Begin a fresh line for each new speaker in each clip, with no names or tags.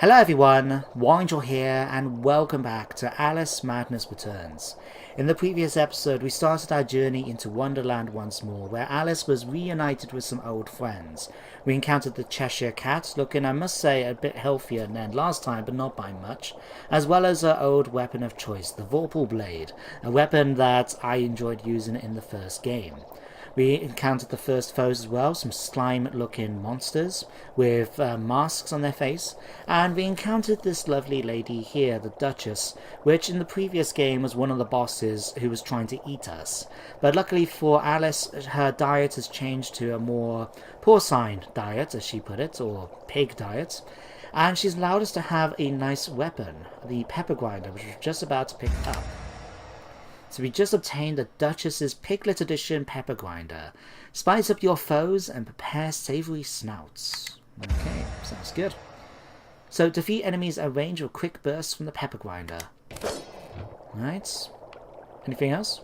Hello everyone, Wangel here, and welcome back to Alice Madness Returns. In the previous episode, we started our journey into Wonderland once more, where Alice was reunited with some old friends. We encountered the Cheshire Cat, looking, I must say, a bit healthier than last time, but not by much, as well as her old weapon of choice, the Vorpal Blade, a weapon that I enjoyed using in the first game. We encountered the first foes as well, some slime-looking monsters with masks on their face, and we encountered this lovely lady here, the Duchess, which in the previous game was one of the bosses who was trying to eat us. But luckily for Alice, her diet has changed to a more porcine diet, as she put it, or pig diet, and she's allowed us to have a nice weapon, the pepper grinder, which we're just about to pick up. So we just obtained the Duchess's Piglet Edition Pepper Grinder. Spice up your foes and prepare savory snouts. Okay, sounds good. So defeat enemies at a range of quick bursts from the Pepper Grinder. Right. Anything else?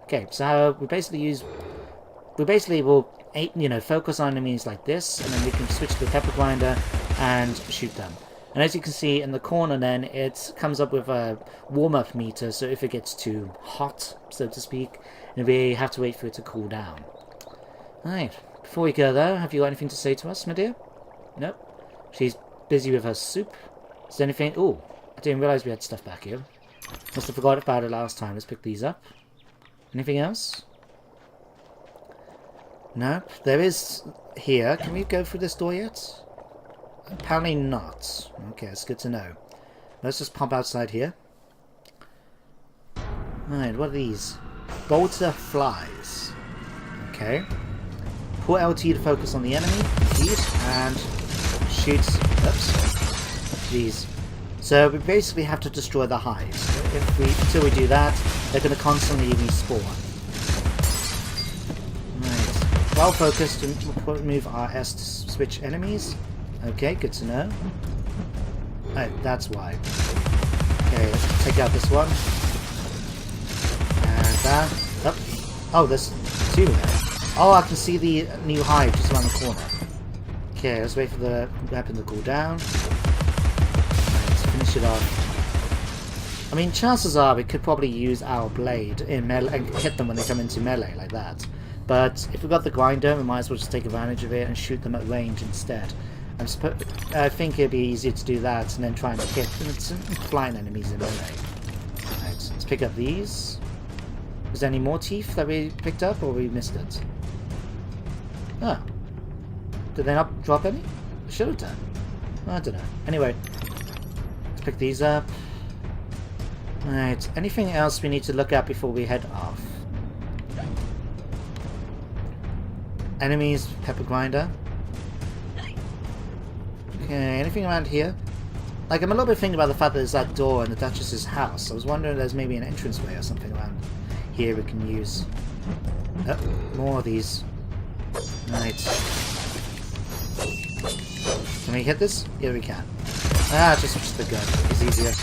Okay, so we basically will focus on enemies like this, and then we can switch to the Pepper Grinder and shoot them. And as you can see in the corner then, it comes up with a warm-up meter, so if it gets too hot, so to speak, then we have to wait for it to cool down. Alright, before we go though, have you got anything to say to us, my dear? Nope. She's busy with her soup. Is there anything... Oh, I didn't realise we had stuff back here. Must have forgot about it last time. Let's pick these up. Anything else? Nope. There is here. Can we go through this door yet? Apparently not. Okay, it's good to know. Let's just pop outside here. Alright, what are these? Bolter flies. Okay. Pull LT to focus on the enemy. Indeed. And shoot. Oops. These. So we basically have to destroy the hives. Until we do that, they're going to constantly respawn. Right. Well focused to move our S to switch enemies. Okay, good to know. Right, that's why. Okay, let's take out this one. And that. Oh, there's two there. Oh, I can see the new hive just around the corner. Okay, let's wait for the weapon to cool down. Right, let's finish it off. I mean, chances are we could probably use our blade in melee and hit them when they come into melee like that. But if we've got the grinder, we might as well just take advantage of it and shoot them at range instead. I think it'd be easier to do that and then try and hit flying enemies in melee. Right, let's pick up these. Was there any more teeth that we picked up, or we missed it? Oh. Did they not drop any? They should have done. I don't know. Anyway, let's pick these up. Right, anything else we need to look at before we head off? Enemies, pepper grinder. Okay, anything around here? Like, I'm a little bit thinking about the fact that there's that door in the Duchess's house. I was wondering if there's maybe an entranceway or something around here we can use. Oh, more of these. Right. Can we hit this? Yeah, we can. Ah, just switch the gun. It's easier.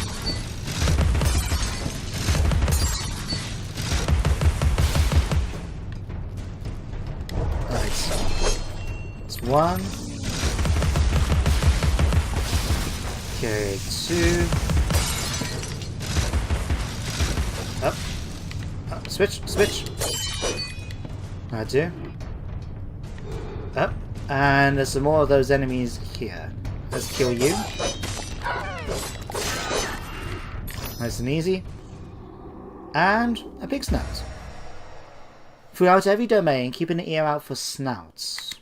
Right. It's one. Okay, two. Up. Up. Switch. I do. Up. And there's some more of those enemies here. Let's kill you. Nice and easy. And a big snout. Throughout every domain, keep an ear out for snouts.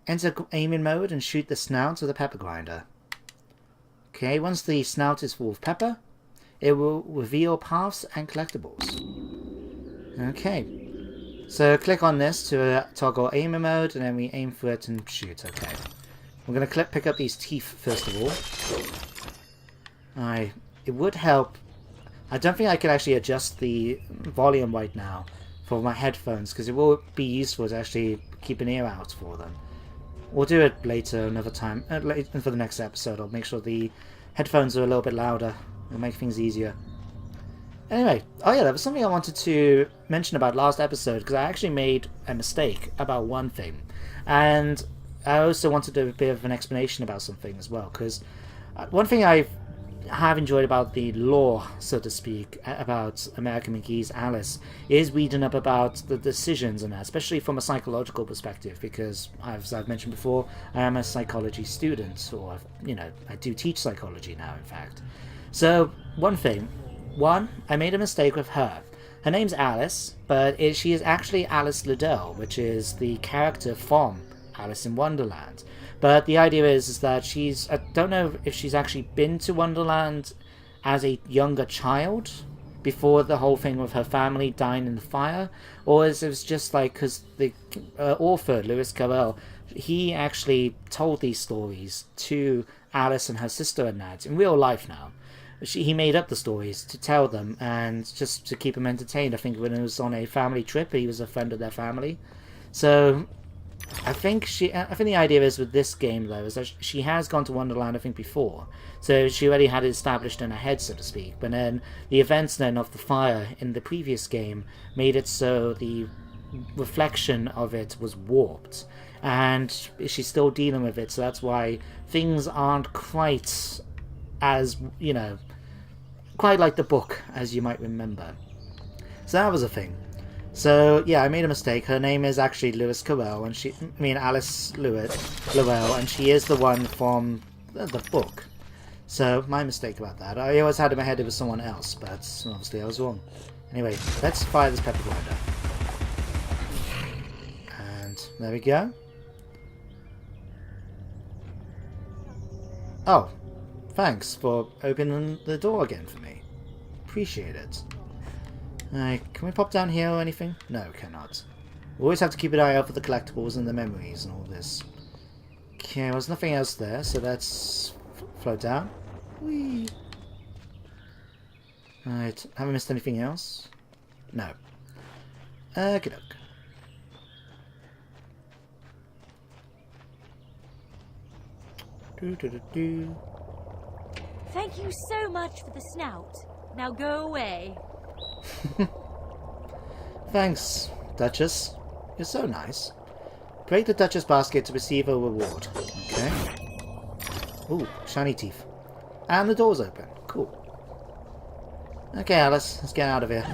Enter aiming mode and shoot the snouts with a pepper grinder. Okay, once the snout is full of pepper, it will reveal paths and collectibles. Okay, so click on this to toggle aiming mode, and then we aim for it and shoot. Okay, we're going to pick up these teeth first of all. It would help. I don't think I can actually adjust the volume right now for my headphones, because it will be useful to actually keep an ear out for them. We'll do it later, another time. For the next episode, I'll make sure the headphones are a little bit louder. It'll make things easier. Anyway, oh yeah, there was something I wanted to mention about last episode, because I actually made a mistake about one thing. And I also wanted a bit of an explanation about something as well, because One thing I have enjoyed about the lore, so to speak, about American McGee's Alice is reading up about the decisions and that, especially from a psychological perspective, because as I've mentioned before, I am a psychology student, or I do teach psychology now, in fact. So one, I made a mistake with her. Her name's Alice, but she is actually Alice Liddell, which is the character from Alice in Wonderland. But the idea is that I don't know if she's actually been to Wonderland as a younger child before the whole thing with her family dying in the fire, or is it just like, because the author, Lewis Carroll, he actually told these stories to Alice and her sister and that in real life now. He made up the stories to tell them and just to keep them entertained. I think when it was on a family trip, he was a friend of their family. So I think the idea is with this game though is that she has gone to Wonderland I think before, so she already had it established in her head, so to speak. But then the events then of the fire in the previous game made it so the reflection of it was warped, and she's still dealing with it. So that's why things aren't quite as quite like the book as you might remember. So that was a thing. So yeah, I made a mistake. Her name is actually Lewis Carell, and Alice Lowell, and she is the one from the book. So my mistake about that. I always had in my head it was someone else, but obviously I was wrong. Anyway, let's fire this pepper grinder. And there we go. Oh, thanks for opening the door again for me. Appreciate it. Can we pop down here or anything? No, cannot. We always have to keep an eye out for the collectibles and the memories and all this. Okay, well, there's nothing else there, so let's float down. Whee! Alright, haven't missed anything else? No. Okey doke. Do.
Thank you so much for the snout. Now go away.
Thanks, Duchess. You're so nice. Break the Duchess basket to receive a reward. Okay. Ooh, shiny teeth. And the door's open. Cool. Okay, Alice, let's get out of here.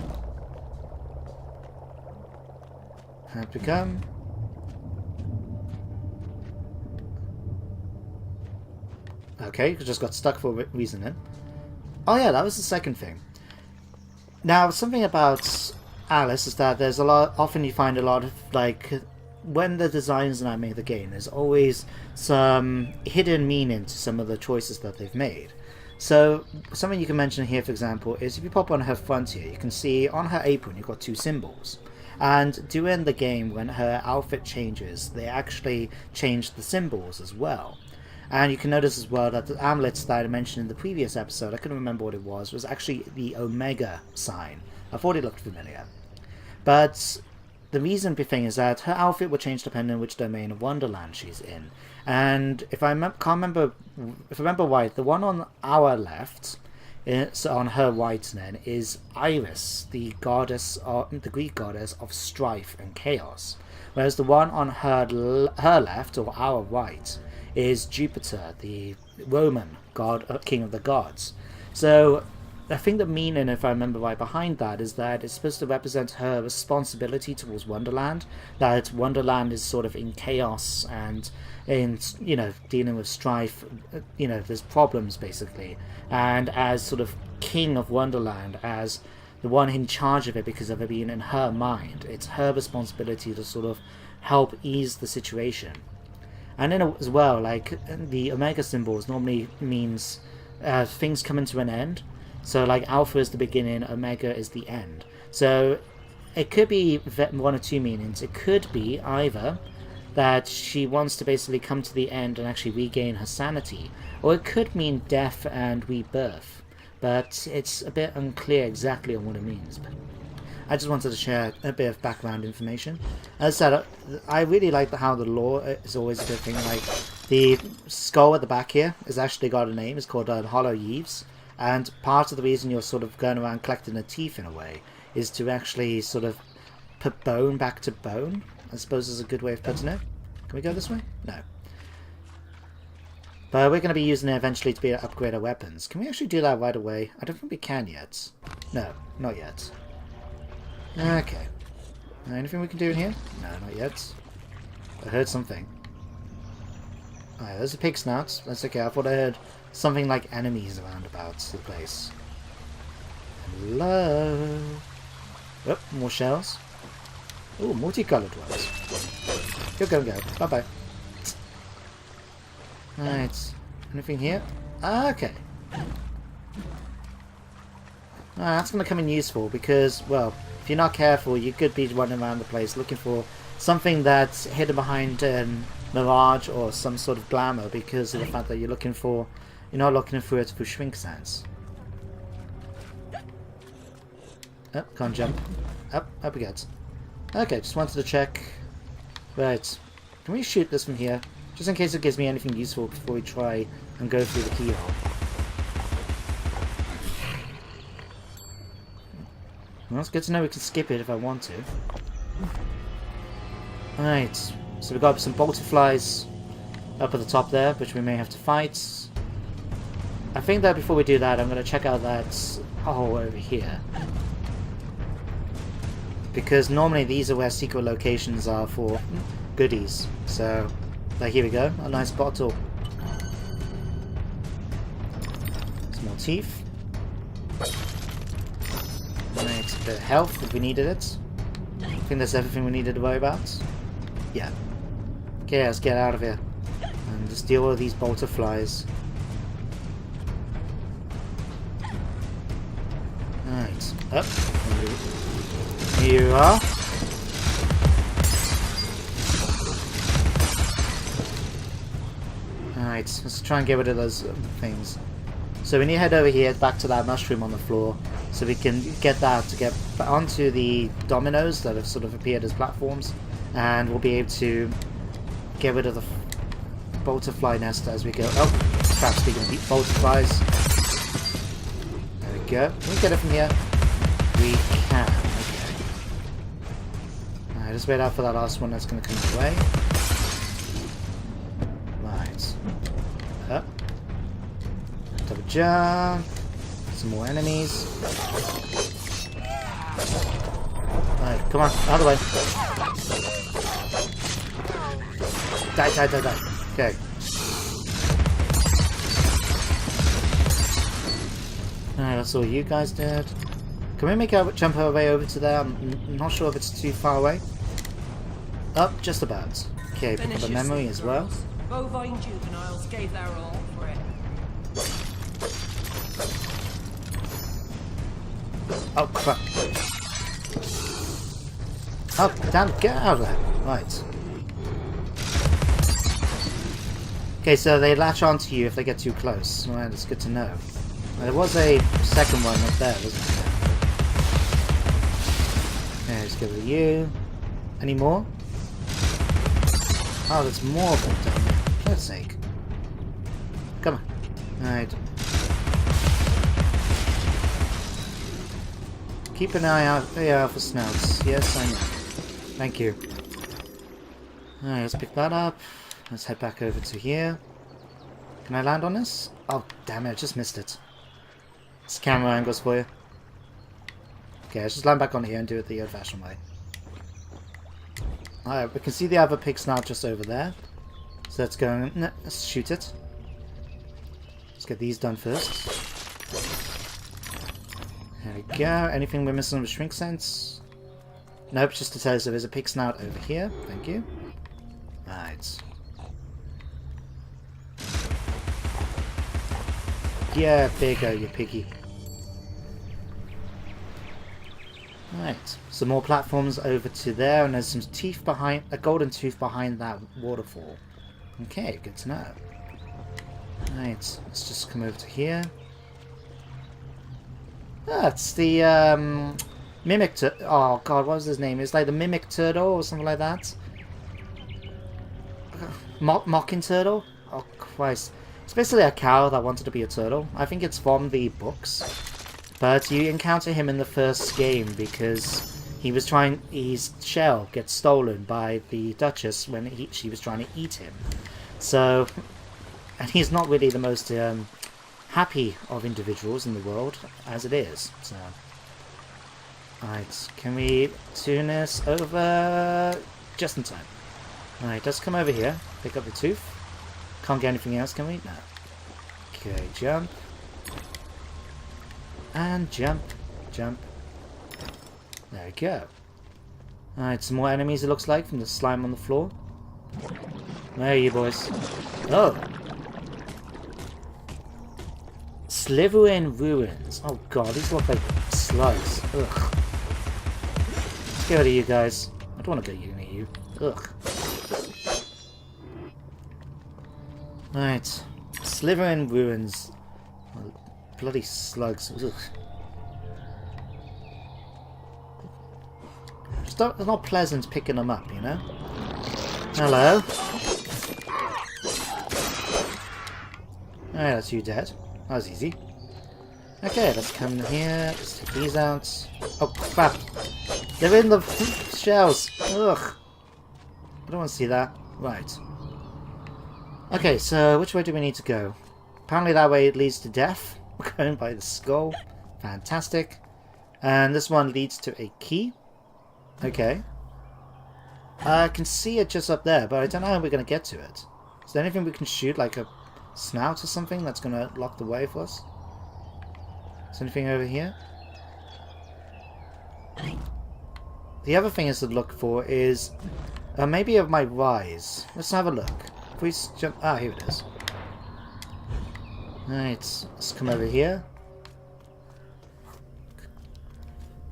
Have we come? Okay, just got stuck for a reason then. Oh yeah, that was the second thing. Now, something about Alice is that there's often you find a lot of, like, when the designers now made the game, there's always some hidden meaning to some of the choices that they've made. So, something you can mention here, for example, is if you pop on her front here, you can see on her apron you've got two symbols. And during the game, when her outfit changes, they actually change the symbols as well. And you can notice as well that the amulets that I mentioned in the previous episode, I couldn't remember what it was actually the Omega sign. I thought it looked familiar. But the reason thing is that her outfit will change depending on which domain of Wonderland she's in. And if I remember right, the one on our left, on her right then, is Iris, the Greek goddess of strife and chaos. Whereas the one on her left, or our right, is Jupiter, the Roman god, king of the gods. So I think the meaning, if I remember right, behind that is that it's supposed to represent her responsibility towards Wonderland, that Wonderland is sort of in chaos and in, dealing with strife, there's problems basically, and as sort of king of Wonderland, as the one in charge of it because of it being in her mind, it's her responsibility to sort of help ease the situation. And then as well, like, the Omega symbols normally means things coming to an end. So, like, Alpha is the beginning, Omega is the end. So, it could be one or two meanings. It could be either that she wants to basically come to the end and actually regain her sanity, or it could mean death and rebirth. But it's a bit unclear exactly on what it means. But I just wanted to share a bit of background information. As I said, I really like how the lore is always a good thing. Like, the skull at the back here has actually got a name. It's called Hollow Eaves. And part of the reason you're sort of going around collecting the teeth in a way is to actually sort of put bone back to bone, I suppose is a good way of putting it. Can we go this way? No. But we're going to be using it eventually to be able to upgrade our weapons. Can we actually do that right away? I don't think we can yet. No, not yet. Okay. Anything we can do in here? No, not yet. I heard something. Alright, there's a pig snout. That's okay. I thought I heard something like enemies around about the place. Hello? Oh, more shells. Oh, multicolored ones. You're gonna go. Bye-bye. Alright. Anything here? Ah, okay. That's going to come in useful because, well, if you're not careful, you could be running around the place looking for something that's hidden behind mirage or some sort of glamour because of the fact that you're not looking for it for shrink sands. Oh, can't jump. Up we get. Okay, just wanted to check. Right. Can we shoot this from here? Just in case it gives me anything useful before we try and go through the keyhole. Well, it's good to know we can skip it if I want to. Alright, so we've got some butterflies up at the top there, which we may have to fight. I think that before we do that, I'm going to check out that hole over here. Because normally these are where secret locations are for goodies. So, here we go, a nice bottle. Some more teeth. Right, a bit of health if we needed it. I think that's everything we needed to worry about. Yeah. Okay, let's get out of here. And just deal with these butterflies. Right, up. Here you are. Alright, let's try and get rid of those things. So we need to head over here, back to that mushroom on the floor, so we can get that to get onto the dominoes that have sort of appeared as platforms, and we'll be able to get rid of the butterfly nest as we go. Oh, crap, speaking of butterflies. There we go. Can we get it from here? We can. Okay. Alright, just wait out for that last one that's going to come away. Right. Up. Double jump. Some more enemies. Alright, come on, out of the way. Die. Okay. Alright, that's all you guys did. Can we make our jump our way over to there? I'm not sure if it's too far away. Up, just about. Okay, pick up a memory as well.
Bovine juveniles gave their all for it.
Oh, crap. Oh, damn, get out of there. Right. Okay, so they latch onto you if they get too close. Right, that's good to know. There was a second one up there, wasn't there? Okay, let's go with you. Any more? Oh, there's more of them down there. For God's sake. Come on. Alright. Keep an eye out for snouts. Yes, I know. Thank you. Alright, let's pick that up. Let's head back over to here. Can I land on this? Oh, damn it, I just missed it. It's camera angles for you. Okay, let's just land back on here and do it the old-fashioned way. Alright, we can see the other pig snout just over there. So let's go and let's shoot it. Let's get these done first. There we go. Anything we're missing with shrink sense? Nope, just to tell us there's a pig snout over here. Thank you. Right. Yeah, bigger, you piggy. Right, some more platforms over to there, and there's some teeth behind, a golden tooth behind that waterfall. Okay, good to know. Right, let's just come over to here. Ah, it's the mimic turtle. Oh god, what was his name? It's like the mimic turtle or something like that. Mocking turtle? Oh Christ. It's basically a cow that wanted to be a turtle. I think it's from the books. But you encounter him in the first game because he was trying, his shell gets stolen by the Duchess when she was trying to eat him. So And he's not really the most happy of individuals in the world, as it is. So, alright, can we tune this over just in time? Alright, let's come over here, pick up the tooth. Can't get anything else, can we? No. Okay, jump. And jump. Jump. There we go. Alright, some more enemies it looks like from the slime on the floor. Where are you boys? Oh! Slithering ruins. Oh god, these look like slugs. Ugh. Let's get rid of you guys. I don't want to go near you. Ugh. Right. Slithering ruins. Oh, bloody slugs. Ugh. It's not pleasant picking them up, you know? Hello. Alright, that's you dead. That was easy. Okay, let's come here. Let's take these out. Oh, crap. They're in the shells. Ugh. I don't want to see that. Right. Okay, so which way do we need to go? Apparently that way it leads to death. We're going by the skull. Fantastic. And this one leads to a key. Okay. I can see it just up there, but I don't know how we're going to get to it. Is there anything we can shoot, like a snout or something that's going to lock the way for us? Is there anything over here? The other thing is to look for is maybe of my rise. Let's have a look. If we jump... Ah, here it is. Alright, let's come over here.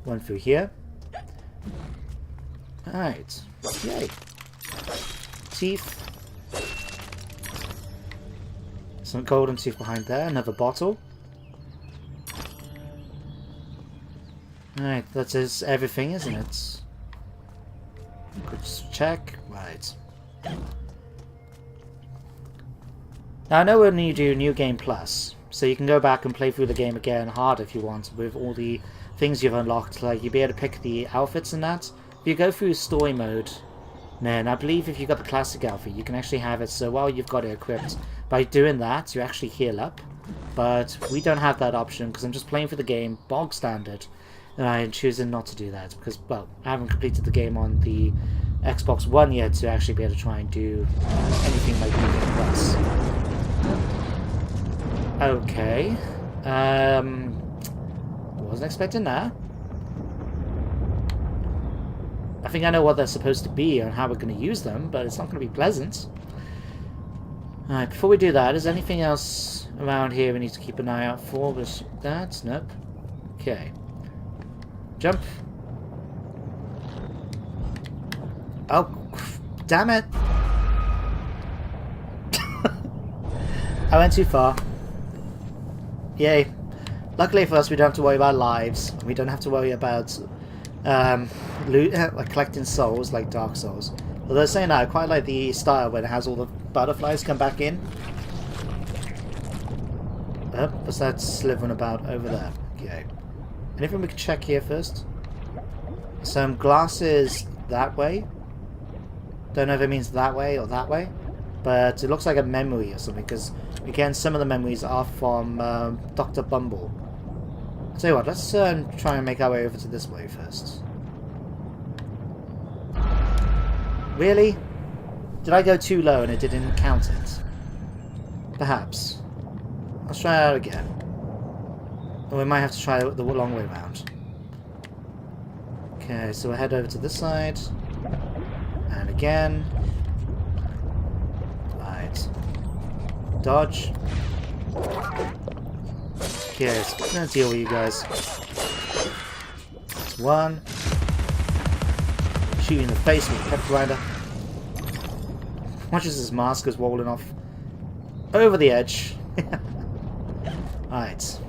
One through here. Alright. Yay. Teeth. Some golden teeth behind there. Another bottle. Alright, that is everything, isn't it? Let's check. Right. Now I know when you do New Game Plus, so you can go back and play through the game again hard if you want, with all the things you've unlocked, like you'll be able to pick the outfits and that. If you go through story mode, then I believe if you've got the classic outfit, you can actually have it so while you've got it equipped, by doing that, you actually heal up. But we don't have that option because I'm just playing for the game, bog standard, and I'm choosing not to do that because, well, I haven't completed the game on the Xbox One yet to actually be able to try and do anything like New Game Plus. Okay. Wasn't expecting that. I think I know what they're supposed to be and how we're going to use them, but it's not going to be pleasant. Alright, before we do that, is there anything else around here we need to keep an eye out for? Was that? Nope. Okay. Jump. Oh, damn it! I went too far. Yay. Luckily for us, we don't have to worry about lives. We don't have to worry about like collecting souls like Dark Souls. Although saying that, I quite like the style when it has all the butterflies come back in. What's that slithering about over there? Okay. Anything we can check here first? Some glasses that way. Don't know if it means that way or that way. But it looks like a memory or something, because again, some of the memories are from Dr. Bumble. I'll tell you what, let's try and make our way over to this way first. Really? Did I go too low and it didn't count it? Perhaps. Let's try it out again. Or we might have to try it the long way around. Okay, so we'll head over to this side. And again. Right. Dodge. Okay, so I'm gonna deal with you guys. That's one. Shoot you in the face with a pep grinder. Watch as his mask is rolling off over the edge. Alright.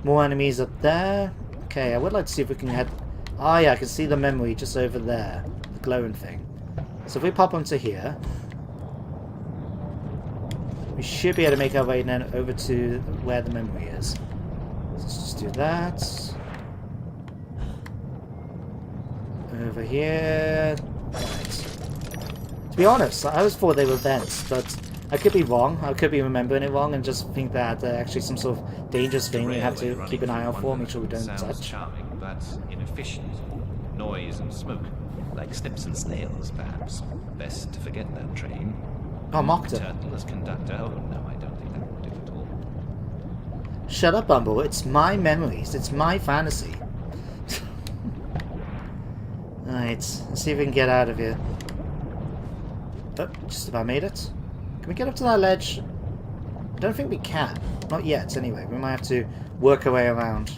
More enemies up there. Okay, I would like to see if we can head... Oh yeah, I can see the memory just over there. The glowing thing. So if we pop onto here... we should be able to make our way then over to where the memory is. So let's just do that. Over here... Right. To be honest, I always thought they were vents, but I could be wrong. I could be remembering it wrong and just think that actually some sort of dangerous thing we have to keep an eye out for, make sure we don't touch.
Charming, but inefficient. Noise and smoke, like snips and snails, perhaps. Best to forget that train.
Oh, mocked her.
Turtle as conductor. Oh no, I don't think that would do at all.
Shut up, Bumble. It's my memories. It's my fantasy. Alright, let's see if we can get out of here. Oh, just about made it. Can we get up to that ledge? I don't think we can. Not yet, anyway. We might have to work our way around.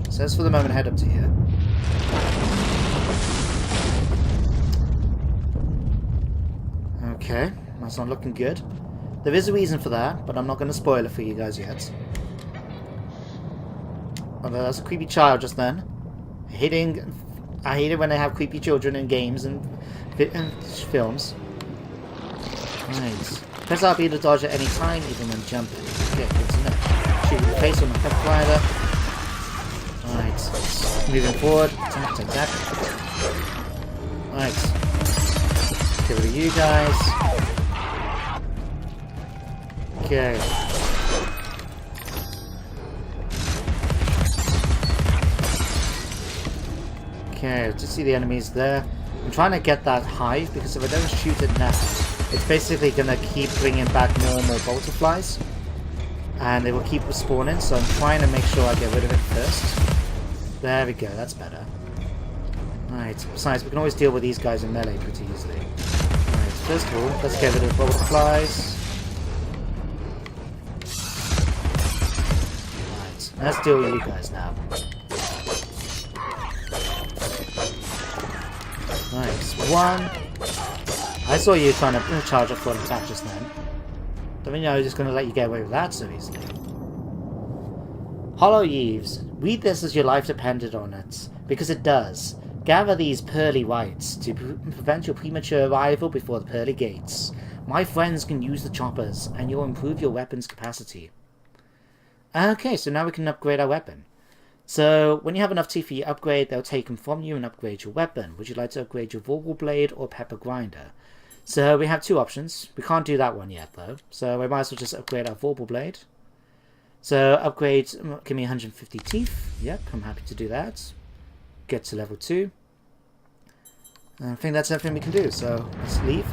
So let's for the moment head up to here. Okay, that's not looking good. There is a reason for that, but I'm not going to spoil it for you guys yet. Although that's a creepy child just then. I hate it when they have creepy children in games and films. Right. Press RB to dodge at any time, even when jumping. Okay, good to know. Shoot in the face with my pep glider. Right. Moving forward. Attack, attack. Right. Get rid of you guys. Okay. Okay, just see the enemies there. I'm trying to get that hive because if I don't shoot it now, it's basically going to keep bringing back more and more butterflies. And they will keep respawning, so I'm trying to make sure I get rid of it first. There we go, that's better. Alright, besides, we can always deal with these guys in melee pretty easily. Alright, first of all, let's get rid of the butterflies. Alright, let's deal with you guys now. Nice. One. I saw you trying to charge up for an attack just then. Don't mean I was just going to let you get away with that so easily. Hollow Eaves. Read this as your life depended on it. Because it does. Gather these pearly whites to prevent your premature arrival before the pearly gates. My friends can use the choppers, and you'll improve your weapon's capacity. Okay, so now we can upgrade our weapon. So, when you have enough teeth for your upgrade, they'll take them from you and upgrade your weapon. Would you like to upgrade your Vorpal Blade or Pepper Grinder? So, we have two options. We can't do that one yet, though. So, we might as well just upgrade our Vorpal Blade. So, upgrade, give me 150 teeth. Yep, I'm happy to do that. Get to level 2. I think that's everything we can do, so let's leave.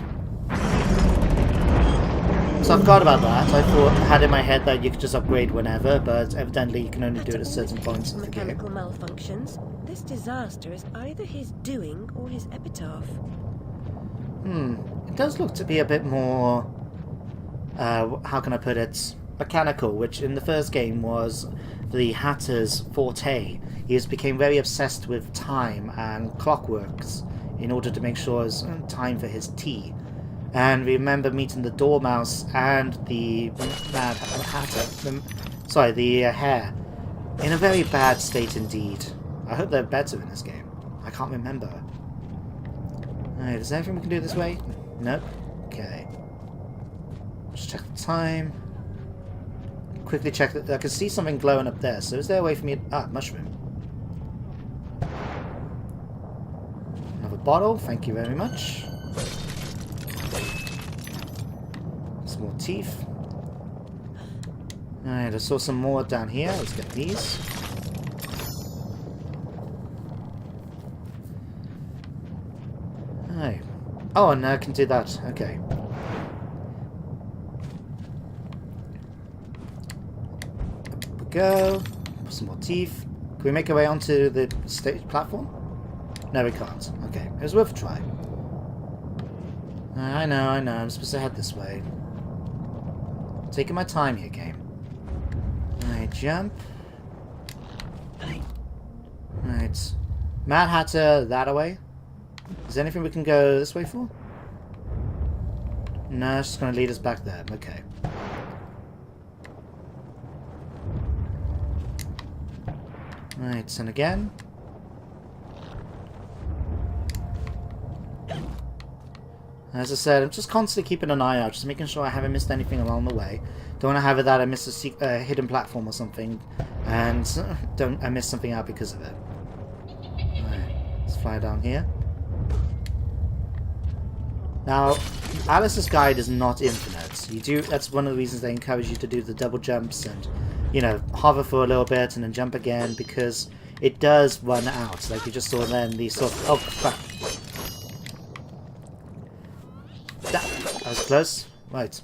So I forgot about that. I had in my head that you could just upgrade whenever, but evidently you can only do it at certain points of the game.
Mechanical malfunctions. This disaster is either his doing or his epitaph.
It does look to be a bit more, how can I put it, mechanical, which in the first game was the Hatter's forte. He just became very obsessed with time and clockworks in order to make sure it was time for his tea. And we remember meeting the Dormouse and the Mad Hatter, the Hare, in a very bad state indeed. I hope they're better in this game. I can't remember. Alright, is there anything we can do this way? Nope. Okay. Just check the time. Quickly check that. I can see something glowing up there, so is there a way for me to... Ah, mushroom. Another bottle, thank you very much. Some more teeth. Alright, I saw some more down here. Let's get these. Alright. Oh, and I can do that. Okay. Up we go. Some more teeth. Can we make our way onto the stage platform? No, we can't. Okay, it was worth a try. I know. I'm supposed to head this way. Taking my time here, game. Alright, jump. Alright. Mad Hatter, that away. Is there anything we can go this way for? No, it's just going to lead us back there. Okay. Alright, and again. As I said, I'm just constantly keeping an eye out, just making sure I haven't missed anything along the way. Don't want to have it that I miss a hidden platform or something, and I miss something out because of it. Alright, let's fly down here. Now, Alice's guide is not infinite. You do. That's one of the reasons they encourage you to do the double jumps and, you know, hover for a little bit and then jump again, because it does run out. Like you just saw then, the sort of... Oh, fuck. That was close. Right.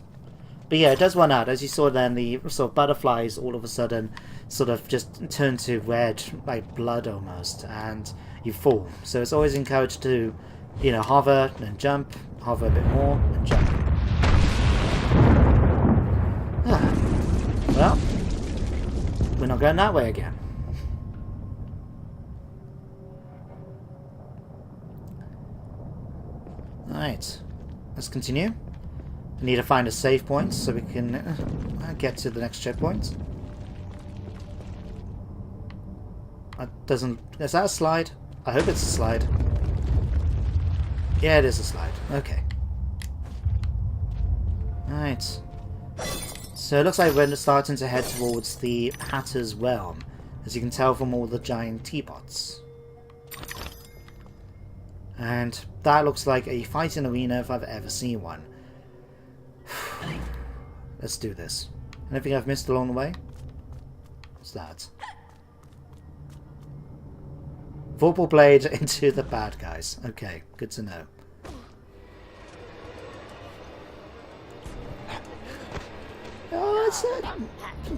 But yeah, it does run out. As you saw then, the sort of butterflies all of a sudden sort of just turn to red, like blood almost, and you fall. So it's always encouraged to, you know, hover and jump, hover a bit more and jump. Well, we're not going that way again. Alright, let's continue. We need to find a save point so we can get to the next checkpoint. That doesn't... Is that a slide? I hope it's a slide. Yeah, it is a slide. Okay. Alright. So it looks like we're starting to head towards the Hatter's Realm, as you can tell from all the giant teapots. And that looks like a fighting arena if I've ever seen one. Let's do this. Anything I've missed along the way? What's that? Vorpal blade into the bad guys. Okay, good to know. Oh, it's so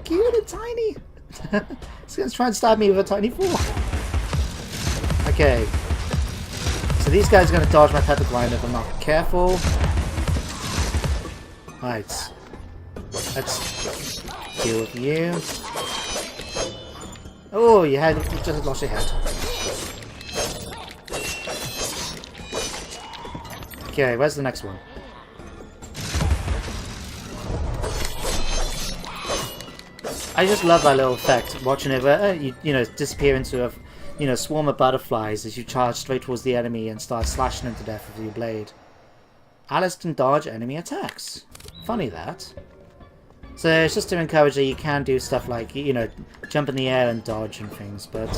cute and tiny. It's going to try and stab me with a tiny fork. Okay. So these guys are going to dodge my pepper grinder if I'm not careful. Right. Let's deal with you. Oh, you just lost your head. Okay, where's the next one? I just love that little effect, watching it where you know, disappear into a, you know, swarm of butterflies as you charge straight towards the enemy and start slashing them to death with your blade. Alice can dodge enemy attacks. Funny that. So it's just to encourage that you can do stuff like, you know, jump in the air and dodge and things, but...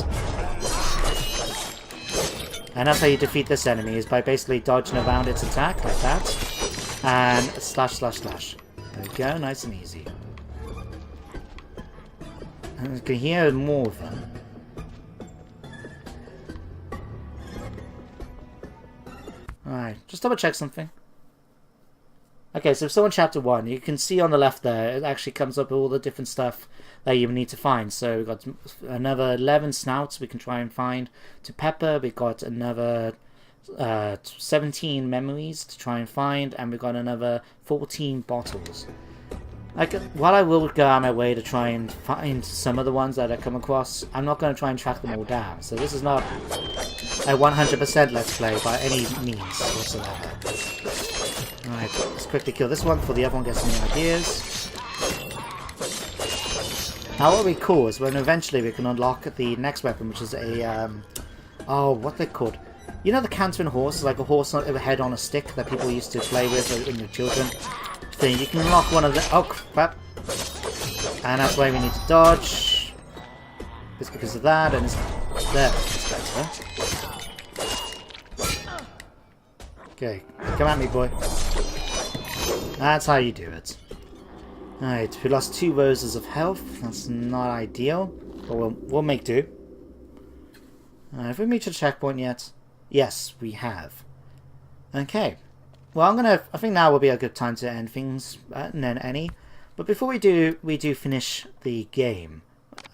And that's how you defeat this enemy, is by basically dodging around its attack, like that. And slash, slash, slash. There we go, nice and easy. And you can hear more of them. Alright, just double check something. Okay, so if still in chapter 1, you can see on the left there, it actually comes up with all the different stuff that you need to find. So we've got another 11 snouts we can try and find to pepper. We've got another 17 memories to try and find, and we've got another 14 bottles. Like, while I will go out of my way to try and find some of the ones that I come across, I'm not going to try and track them all down. So this is not a 100% let's play by any means whatsoever. Alright, let's quickly kill this one before the other one gets any ideas. Now what we call is when eventually we can unlock the next weapon, which is a, oh, what they're called. You know the cantering horse, like a horse with a head on a stick that people used to play with when you were children? So you can unlock one of the... Oh, crap. And that's why we need to dodge. It's because of that, and it's... There, it's better. Okay, come at me, boy. That's how you do it. Alright, we lost 2 roses of health. That's not ideal, but we'll make do. Have we reached a checkpoint yet? Yes, we have. Okay. Well, I think now will be a good time to end things, and then any. But before we do finish the game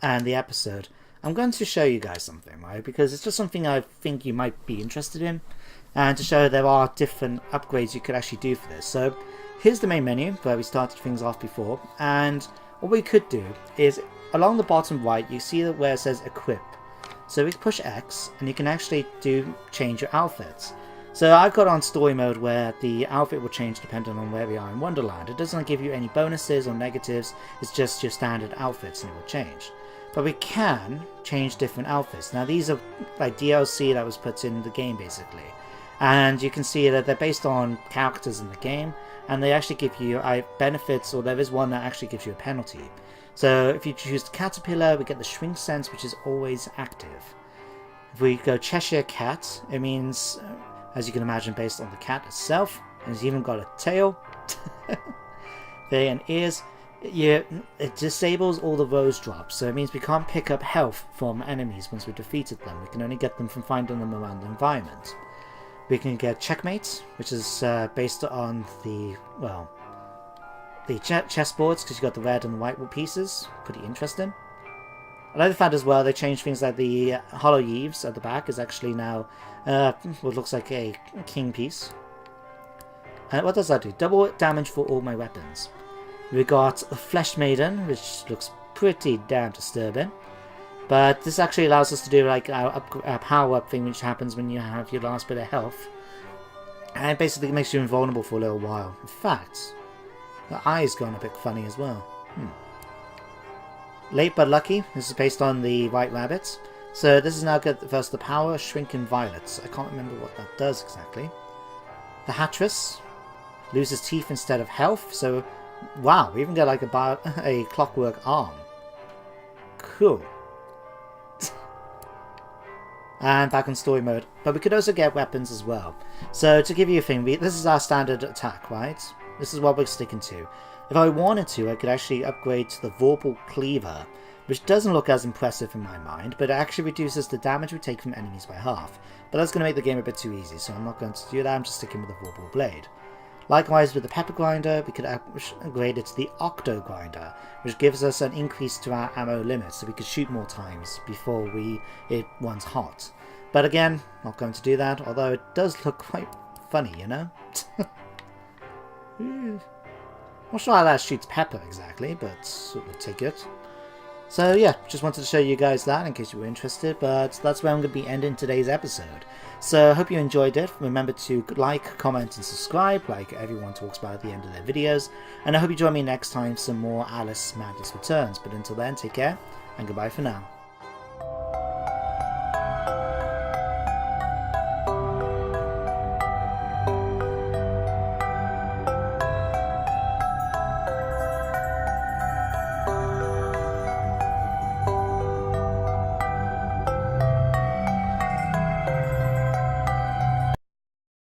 and the episode, I'm going to show you guys something, right? Because it's just something I think you might be interested in, and to show there are different upgrades you could actually do for this. So here's the main menu where we started things off before, and what we could do is along the bottom right, you see where it says equip. So we push X, and you can actually change your outfits. So I've got on story mode where the outfit will change depending on where we are in Wonderland. It doesn't give you any bonuses or negatives, it's just your standard outfits and it will change. But we can change different outfits. Now these are like DLC that was put in the game basically. And you can see that they're based on characters in the game, and they actually give you benefits, or there is one that actually gives you a penalty. So if you choose the caterpillar, we get the shrink sense, which is always active. If we go Cheshire Cat, it means... as you can imagine, based on the cat itself, And it's even got a tail. There, and ears. Yeah, it disables all the rose drops, so it means we can't pick up health from enemies once we've defeated them. We can only get them from finding them around the environment. We can get checkmate, which is based on the, well, the chessboards, because you got the red and the white pieces. Pretty interesting. I like the fact as well they changed things like the hollow eaves at the back is actually now what looks like a king piece. And what does that do? Double damage for all my weapons. We got a Flesh Maiden, which looks pretty damn disturbing. But this actually allows us to do like our power-up thing, which happens when you have your last bit of health. And it basically makes you invulnerable for a little while. In fact, the eye's gone a bit funny as well. Late but lucky. This is based on the White Rabbit. So this is now good versus the power, Shrinking Violets. I can't remember what that does exactly. The Hattress loses teeth instead of health, so wow, we even get like a clockwork arm. Cool. And back on story mode. But we could also get weapons as well. So to give you a thing, this is our standard attack, right? This is what we're sticking to. If I wanted to, I could actually upgrade to the Vorpal Cleaver, which doesn't look as impressive in my mind, but it actually reduces the damage we take from enemies by half. But that's going to make the game a bit too easy, so I'm not going to do that, I'm just sticking with the Vorpal Blade. Likewise with the Pepper Grinder, we could upgrade it to the Octo Grinder, which gives us an increase to our ammo limit, so we could shoot more times before it runs hot. But again, not going to do that, although it does look quite funny, you know? Not sure how that shoots pepper exactly, but we'll take it. So yeah, just wanted to show you guys that in case you were interested, but that's where I'm going to be ending today's episode. So I hope you enjoyed it. Remember to like, comment and subscribe like everyone talks about at the end of their videos. And I hope you join me next time for some more Alice Madness Returns. But until then, take care and goodbye for now.